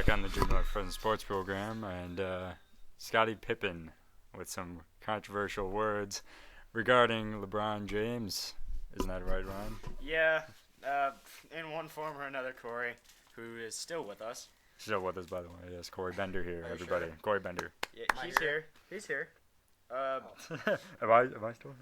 back on the JMFPSP sports program, and Scottie Pippen with some controversial words regarding LeBron James. Isn't that right, Ryan? Yeah, in one form or another, Corey, who is still with us. Still with us, by the way. Yes, Cory Bender here, everybody. Sure? Cory Bender. Yeah, he's here. He's here. Am I still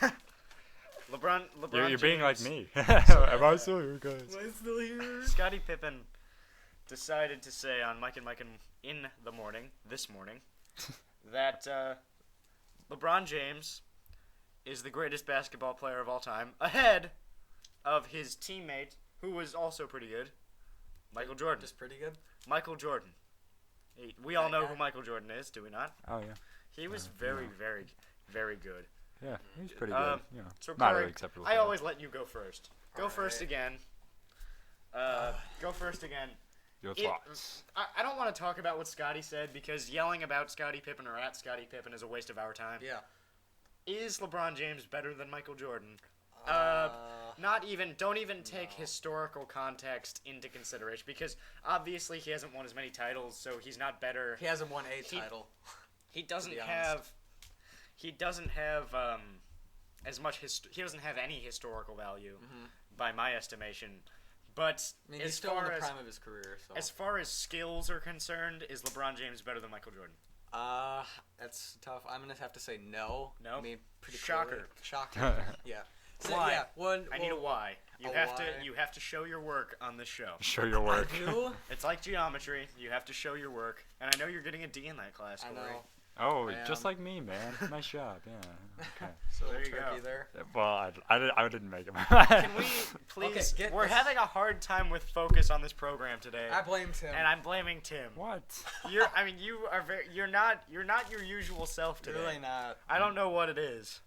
here? LeBron You're being like James. me. Am I still here, guys? Am I still here? Scottie Pippen decided to say on Mike and in the morning, this morning, that LeBron James is the greatest basketball player of all time, ahead of his teammate, who was also pretty good, Michael Jordan. Just pretty good? Michael Jordan. We all know who Michael Jordan is, do we not? Oh, yeah. He was very, very, very good. Yeah, he's pretty good. So Not Corey, really acceptable. I always let you go first. Go All first right. again. Go first again. Your thoughts. I don't want to talk about what Scottie said because yelling about Scottie Pippen or at Scottie Pippen is a waste of our time. Yeah. Is LeBron James better than Michael Jordan? Don't even take historical context into consideration because obviously he hasn't won as many titles, so he's not better. He hasn't won a title. He doesn't be have. He doesn't have as much. He doesn't have any historical value, by my estimation. But I mean, as he's still in far the as prime of his career. So. as far as skills are concerned, is LeBron James better than Michael Jordan? That's tough. I'm gonna have to say no. No? I mean, pretty Shocker. clearly. Shocker. Yeah. So, Why? Yeah. I need a why. You a have why? to. You have to show your work on this show. Show your work. I do. It's like geometry. You have to show your work, and I know you're getting a D in that class. I Corey. know. Oh, I just am. like me, man. Nice job. Yeah. Okay. So There you tricky go. there. Well, I didn't make him. Can we please? Okay, we're this- having a hard time with focus on this program today, I blame Tim. and I'm blaming Tim. What? You are very. You're not your usual self today. Really not. I don't know what it is.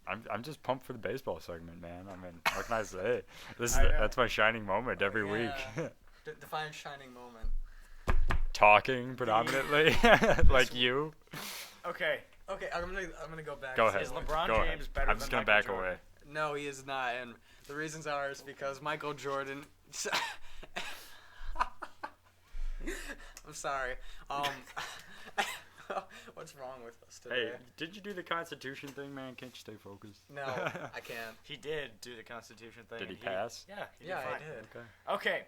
I'm just pumped for the baseball segment, man. I mean, what can I say? I know. That's my shining moment every week. Define shining moment. Talking predominantly, like you. Okay. Okay, I'm gonna go back. Go to ahead. Is the- LeBron Go James ahead. better I'm just than gonna Michael back Jordan? away. No, he is not, and the reasons are is because Michael Jordan. I'm sorry. What's wrong with us today? Hey, did you do the Constitution thing, man? Can't you stay focused? No, I can't. He did do the Constitution thing. Did he and pass? Yeah. He Yeah, did fine. I did. Okay. Okay.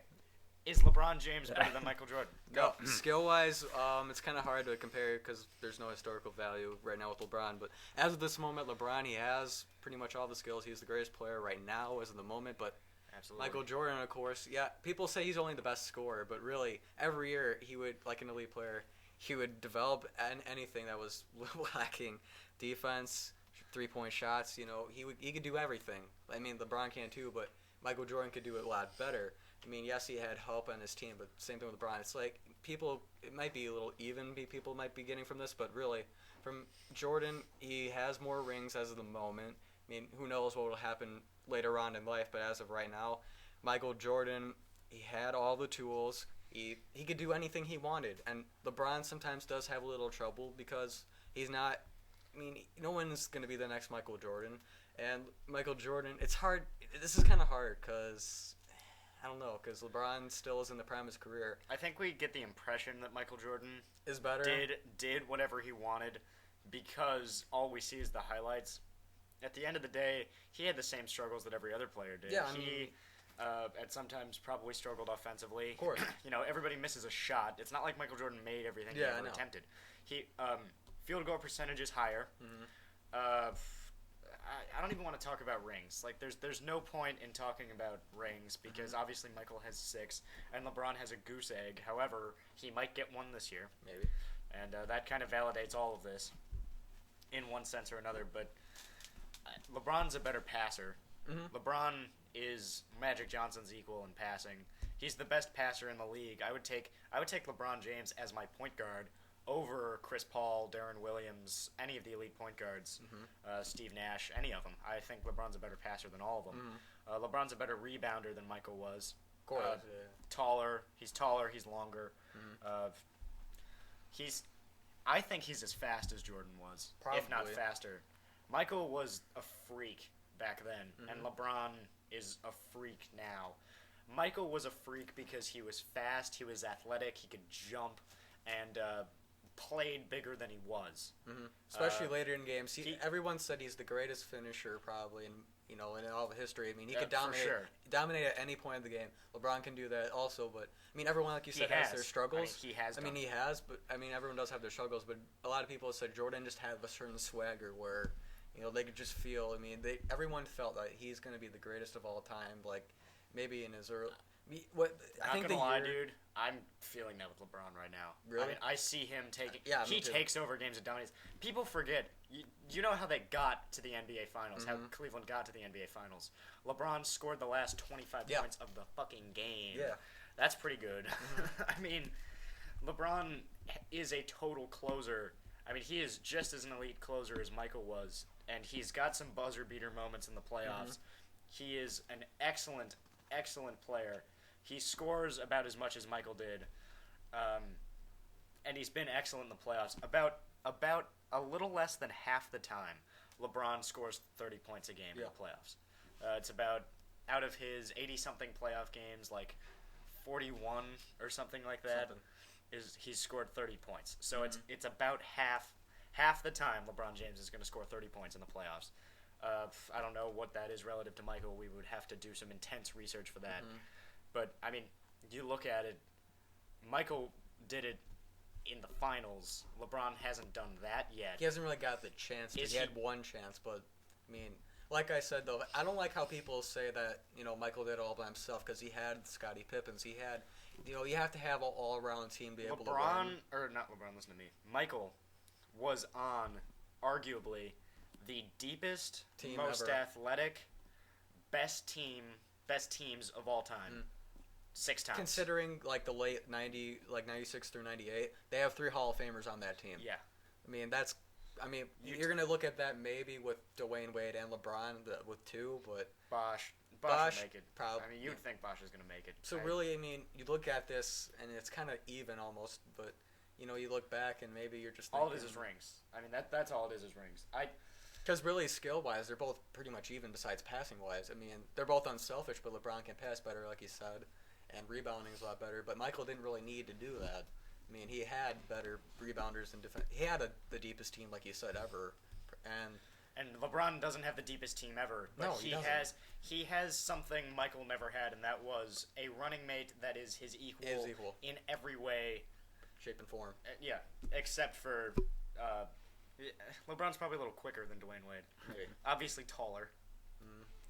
Is LeBron James better than Michael Jordan? No, skill-wise, it's kind of hard to compare because there's no historical value right now with LeBron. But as of this moment, LeBron, he has pretty much all the skills. He's the greatest player right now as of the moment. But Absolutely. Michael Jordan, of course, yeah, people say he's only the best scorer. But really, every year he would, like an elite player, he would develop anything that was lacking. Defense, three-point shots, he could do everything. I mean, LeBron can too, but Michael Jordan could do it a lot better. I mean, yes, he had help on his team, but same thing with LeBron. It's like it might be a little even people might be getting from this, but really, from Jordan, he has more rings as of the moment. I mean, who knows what will happen later on in life, but as of right now, Michael Jordan, he had all the tools. He could do anything he wanted, and LeBron sometimes does have a little trouble because he's not. I mean, no one's going to be the next Michael Jordan, and Michael Jordan, it's hard. This is kind of hard because I don't know, because LeBron still is in the prime of his career. I think we get the impression that Michael Jordan Is better. did whatever he wanted because all we see is the highlights. At the end of the day, he had the same struggles that every other player did. Yeah, he at sometimes probably struggled offensively. Of course. Everybody misses a shot. It's not like Michael Jordan made everything he Yeah, I ever know. attempted. He field goal percentage is higher. Mhm. I don't even want to talk about rings. Like, there's no point in talking about rings because obviously Michael has 6 and LeBron has a goose egg. However, he might get one this year, Maybe. and that kind of validates all of this in one sense or another. But LeBron's a better passer. Mhm. LeBron is Magic Johnson's equal in passing. He's the best passer in the league. I would take LeBron James as my point guard over Chris Paul, Darren Williams, any of the elite point guards, Steve Nash, any of them. I think LeBron's a better passer than all of them. LeBron's a better rebounder than Michael was. Of course. Taller. He's taller. He's longer. I think he's as fast as Jordan was, if not Probably. faster. Michael was a freak back then, and LeBron is a freak now. Michael was a freak because he was fast, he was athletic, he could jump, and played bigger than he was. Mm-hmm. Especially later in games. Everyone said he's the greatest finisher probably in all of history. I mean, he could dominate at any point of the game. LeBron can do that also, but I mean, everyone, like you said, has their struggles. He has. But I mean, everyone does have their struggles. But a lot of people said Jordan just had a certain swagger where, they could just feel. I mean, everyone felt that he's going to be the greatest of all time. Like maybe in his early. Not gonna lie, dude. I'm feeling that with LeBron right now. Really? I mean, I see him taking. Yeah, he takes over games and dominates. People forget. You know how they got to the NBA Finals? How Cleveland got to the NBA Finals? LeBron scored the last 25 points of the fucking game. Yeah, that's pretty good. I mean, LeBron is a total closer. I mean, he is just as an elite closer as Michael was, and he's got some buzzer beater moments in the playoffs. He is an excellent player. He scores about as much as Michael did, and he's been excellent in the playoffs. About a little less than half the time, LeBron scores 30 points a game in the playoffs. It's about, out of his 80-something playoff games, like 41 or something like that, he's scored 30 points. So it's about half the time LeBron James is going to score 30 points in the playoffs. I don't know what that is relative to Michael. We would have to do some intense research for that. But, I mean, you look at it, Michael did it in the finals. LeBron hasn't done that yet. He hasn't really got the chance. He had one chance, but, I mean, like I said, though, I don't like how people say that, Michael did it all by himself because he had Scottie Pippins. He had, you have to have an all-around team be able to win. Listen to me. Michael was on, arguably, the deepest, most athletic, best teams of all time. 6 times. Considering like the late 96 through 98, they have 3 Hall of Famers on that team. Yeah. I mean, you're going to look at that maybe with Dwayne Wade and LeBron with 2, but Bosh will make it. Probably. I mean, you'd think Bosh is going to make it. So really, I mean, you look at this and it's kind of even almost, but you look back and maybe you're just thinking, all it is rings. I mean, that's all it is rings. Because really, skill-wise, they're both pretty much even besides passing-wise. I mean, they're both unselfish, but LeBron can pass better, like you said, and rebounding is a lot better. But Michael didn't really need to do that. I mean, he had better rebounders and defense. He had the deepest team, like you said, ever. And LeBron doesn't have the deepest team ever. But no, he has something Michael never had, and that was a running mate that is his equal. In every way. Shape and form. Yeah, except for... LeBron's probably a little quicker than Dwayne Wade. Okay. Obviously taller.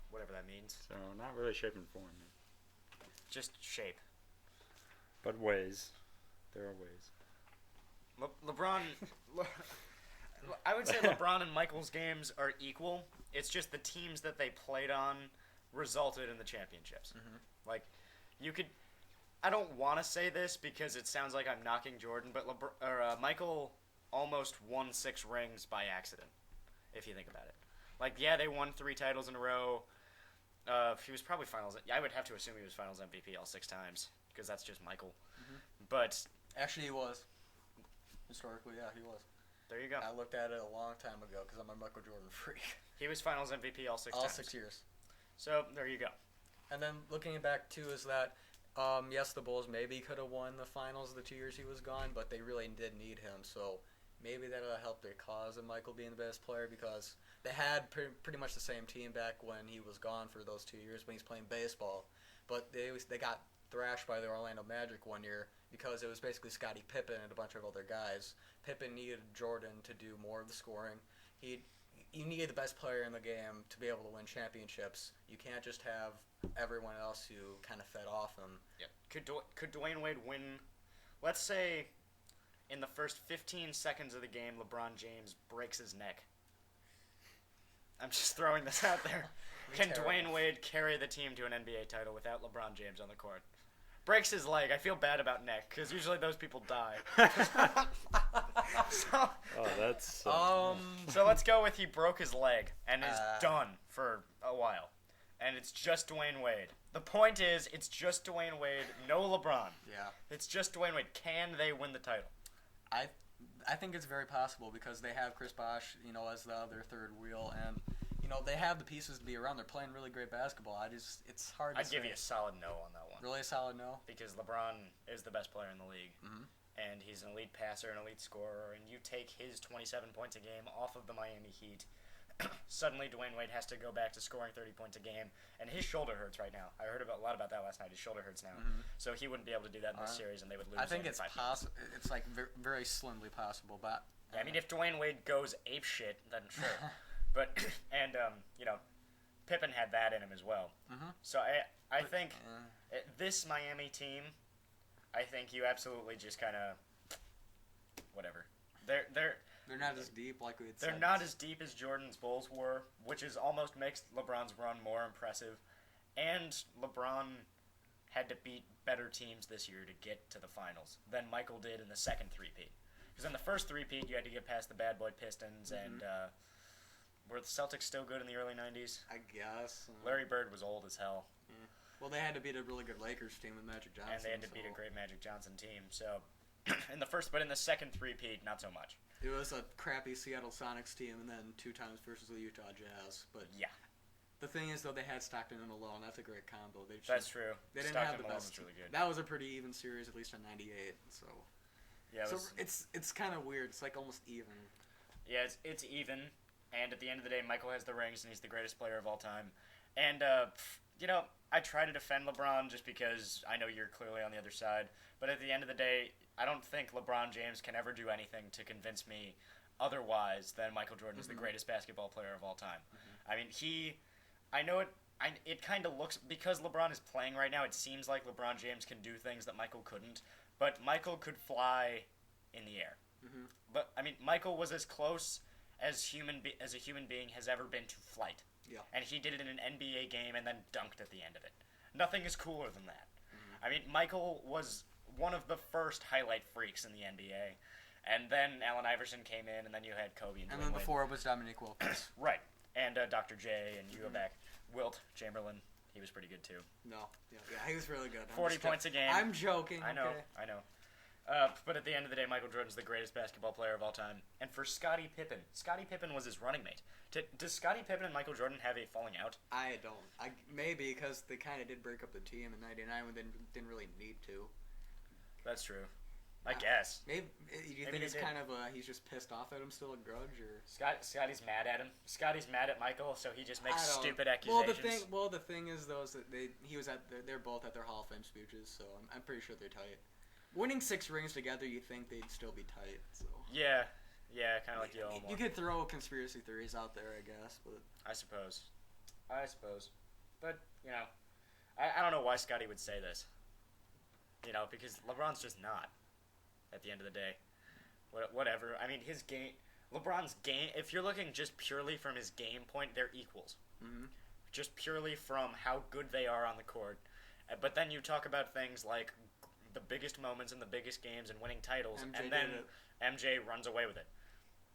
Whatever that means. So, not really shape and form. Just shape. But ways. There are ways. LeBron... I would say LeBron and Michael's games are equal. It's just the teams that they played on resulted in the championships. Like, you could... I don't want to say this because it sounds like I'm knocking Jordan, but Michael... almost won 6 rings by accident, if you think about it. Like, yeah, they won 3 titles in a row. He was probably finals. I would have to assume he was finals MVP all 6 times, because that's just Michael. But actually, he was. Historically, yeah, he was. There you go. I looked at it a long time ago because I'm a Michael Jordan freak. He was finals MVP all 6 times. All 6 years. So, there you go. And then looking back, too, is that, yes, the Bulls maybe could have won the finals the 2 years he was gone, but they really did need him, so... maybe that'll help their cause of Michael being the best player because they had pretty much the same team back when he was gone for those 2 years when he's playing baseball. But they got thrashed by the Orlando Magic one year because it was basically Scottie Pippen and a bunch of other guys. Pippen needed Jordan to do more of the scoring. You need the best player in the game to be able to win championships. You can't just have everyone else who kind of fed off him. Yeah. Could Dwayne Wade win? Let's say... in the first 15 seconds of the game, LeBron James breaks his neck. I'm just throwing this out there. Can Dwayne Wade carry the team to an NBA title without LeBron James on the court? Breaks his leg. I feel bad about neck, because usually those people die. So let's go with he broke his leg and is done for a while. And it's just Dwayne Wade. The point is, it's just Dwayne Wade, no LeBron. Yeah. It's just Dwayne Wade. Can they win the title? I think it's very possible because they have Chris Bosh, as the other third wheel, and they have the pieces to be around. They're playing really great basketball. It's hard to say. I'd give you a solid no on that one. Really a solid no? Because LeBron is the best player in the league. Mhm. And he's an elite passer, an elite scorer, and you take his 27 points a game off of the Miami Heat, suddenly Dwayne Wade has to go back to scoring 30 points a game, and his shoulder hurts right now. I heard a lot about that last night. His shoulder hurts now. So he wouldn't be able to do that in this series, and they would lose. I think it's in 5 possible. It's like very slimly possible, but Yeah, I mean, if Dwayne Wade goes ape shit, then sure. But and Pippen had that in him as well. So I think this Miami team, I think you absolutely just kind of whatever. They're not as deep like we had said. They're not as deep as Jordan's Bulls were, which is almost makes LeBron's run more impressive. And LeBron had to beat better teams this year to get to the finals than Michael did in the second three-peat. Because in the first three-peat, you had to get past the bad boy Pistons, and were the Celtics still good in the early 90s? I guess. Larry Bird was old as hell. Yeah. Well, they had to beat a really good Lakers team with Magic Johnson. And they had to beat a great Magic Johnson team. So, in the second three-peat, not so much. It was a crappy Seattle Sonics team, and then 2 times versus the Utah Jazz. But yeah. The thing is, though, they had Stockton and Malone. That's a great combo. That's true. They didn't Stockton have the Malone best. was really good. That was a pretty even series, at least in '98. So. Yeah. So it's kind of weird. It's like almost even. Yeah, it's even. And at the end of the day, Michael has the rings, and he's the greatest player of all time. And, I try to defend LeBron just because I know you're clearly on the other side. But at the end of the day, I don't think LeBron James can ever do anything to convince me otherwise than Michael Jordan is the greatest basketball player of all time. I mean, it kind of looks, because LeBron is playing right now, it seems like LeBron James can do things that Michael couldn't. But Michael could fly in the air. But, I mean, Michael was as close as a human being has ever been to flight. Yeah. And he did it in an NBA game and then dunked at the end of it. Nothing is cooler than that. I mean, Michael was one of the first highlight freaks in the NBA. And then Allen Iverson came in, and then you had Kobe and then before it was Dominique Wilkins. Right. And Dr. J, and you go back. Wilt Chamberlain, he was pretty good too. No. Yeah, he was really good. 40 points a game. I'm joking. I know. But at the end of the day, Michael Jordan's the greatest basketball player of all time. And for Scottie Pippen was his running mate. Does Scottie Pippen and Michael Jordan have a falling out? I don't. Maybe because they kind of did break up the team in '99 when they didn't really need to. That's true. I guess. Maybe you think it's kind of he's just pissed off at him, still a grudge, or Scotty's mad at him. Scotty's mad at Michael, so he just makes stupid accusations. Well, the thing is though, is that they're both at their Hall of Fame speeches, so I'm pretty sure they're tight. Winning 6 rings together, you think they'd still be tight. So. Yeah, kind of like you. You could throw conspiracy theories out there, I guess, but I suppose, but I don't know why Scotty would say this. Because LeBron's just not. At the end of the day, whatever. I mean, LeBron's game. If you're looking just purely from his game point, they're equals. Just purely from how good they are on the court. But then you talk about things like the biggest moments in the biggest games and winning titles, and then MJ runs away with it.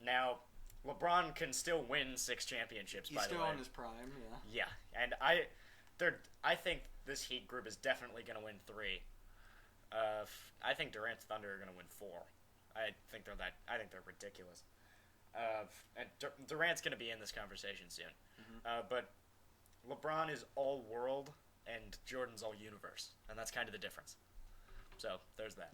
Now, LeBron can still win 6 championships. He's by the way, still in his prime. Yeah. Yeah, and I think this Heat group is definitely going to win 3. I think Durant's Thunder are going to win 4. I think they're ridiculous. And Durant's going to be in this conversation soon. But LeBron is all world and Jordan's all universe, and that's kind of the difference. So there's that.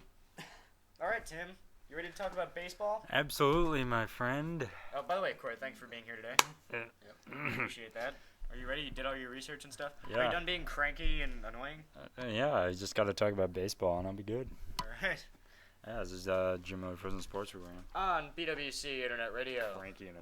All right, Tim, you ready to talk about baseball? Absolutely, my friend. Oh, by the way, Corey, thanks for being here today. Yep. Appreciate that. Are you ready? You did all your research and stuff? Yeah. Are you done being cranky and annoying? Yeah, I just got to talk about baseball, and I'll be good. All right. Yeah, this is Jim Miller Frozen Sports Program. On BWC Internet Radio. Cranky and